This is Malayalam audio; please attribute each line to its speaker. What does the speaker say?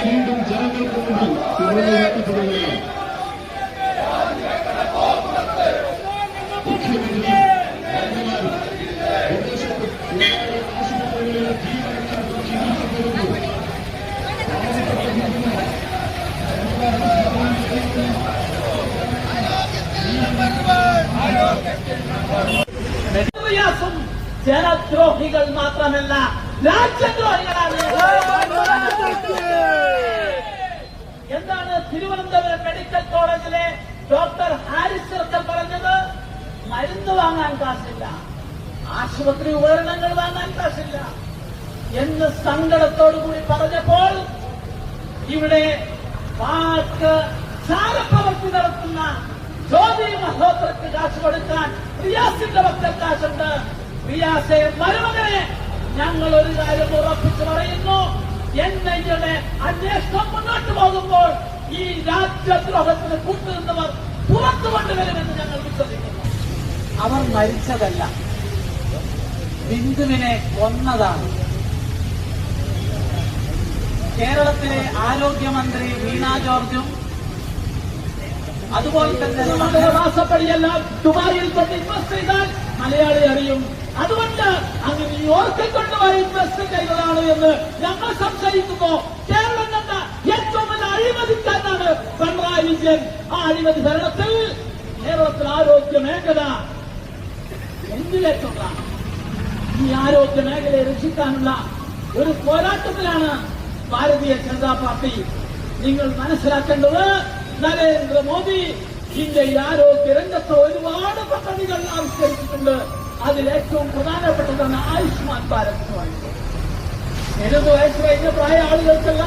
Speaker 1: വീണ്ടും ജനങ്ങൾക്ക് മുമ്പിൽ തുറന്നുകാട്ടപ്പെടുകയാണ്.
Speaker 2: ജനദ്രോഹികൾ മാത്രമല്ല, രാജ്യദ്രോഹികളാണ്. എന്താണ് തിരുവനന്തപുരം മെഡിക്കൽ കോളേജിലെ ഡോക്ടർ ഹാരിസ് പറഞ്ഞത്? മരുന്ന് വാങ്ങാൻ കാശില്ല, ആശുപത്രി ഉപകരണങ്ങൾ വാങ്ങാൻ കാശില്ല എന്ന് സങ്കടത്തോടുകൂടി പറഞ്ഞപ്പോൾ ഇവിടെ പാക്ക് ചാരപ്രവർത്തി നടത്തുന്ന ജ്യോതി മഹോത്രക്ക് കാശ് കൊടുക്കാൻ റിയാസിന്റെ പക്കൽ കാശുണ്ട്. റിയാസെ മരുമകനെ, ഞങ്ങൾ ഒരു കാര്യം ഉറപ്പിച്ചു പറയുന്നു, എൻഐയുടെ അന്വേഷണം മുന്നോട്ട് പോകുമ്പോൾ ഈ രാജ്യദ്രോഹത്തിന് കൂട്ടുനിന്നവർ പുറത്തു കൊണ്ടുവരുമെന്ന് ഞങ്ങൾ വിശ്വസിക്കുന്നു. അവർ മരിച്ചതല്ല, ബിന്ദുവിനെ കൊന്നതാണ്. കേരളത്തിലെ ആരോഗ്യമന്ത്രി വീണ ജോർജും അതുപോലെ തന്നെ മാസപ്പടിയെല്ലാം ദുബായിൽ കൊണ്ട് ഇൻവെസ്റ്റ് ചെയ്താൽ മലയാളി അറിയും. അതുകൊണ്ട് അങ്ങ് ന്യൂയോർക്കിൽ കൊണ്ടുപോയി ഇൻവെസ്റ്റ് ചെയ്തതാണ് എന്ന് ഞങ്ങൾ സംശയിക്കുന്നു. കേരളം കണ്ട ഏറ്റവും വലിയ അഴിമതിക്കാരനാണ് പിണറായി വിജയൻ. ആ അഴിമതി ഭരണത്തിൽ കേരളത്തിൽ ആരോഗ്യ മേഖല എന്തിലേക്കുള്ളതാണ്? ഈ ആരോഗ്യ മേഖലയെ രക്ഷിക്കാനുള്ള ഒരു പോരാട്ടത്തിലാണ് ഭാരതീയ ജനതാ പാർട്ടി. നിങ്ങൾ മനസ്സിലാക്കേണ്ടത്, നരേന്ദ്രമോദി ഇന്ത്യയിൽ ആരോഗ്യ രംഗത്ത് ഒരുപാട് പദ്ധതികൾ ആവിഷ്കരിച്ചിട്ടുണ്ട്. അതിലേറ്റവും പ്രധാനപ്പെട്ടതാണ് ആയുഷ്മാൻ ഭാരത്. 70 വയസ്സ് കഴിഞ്ഞ പ്രായ ആളുകൾക്കെല്ലാം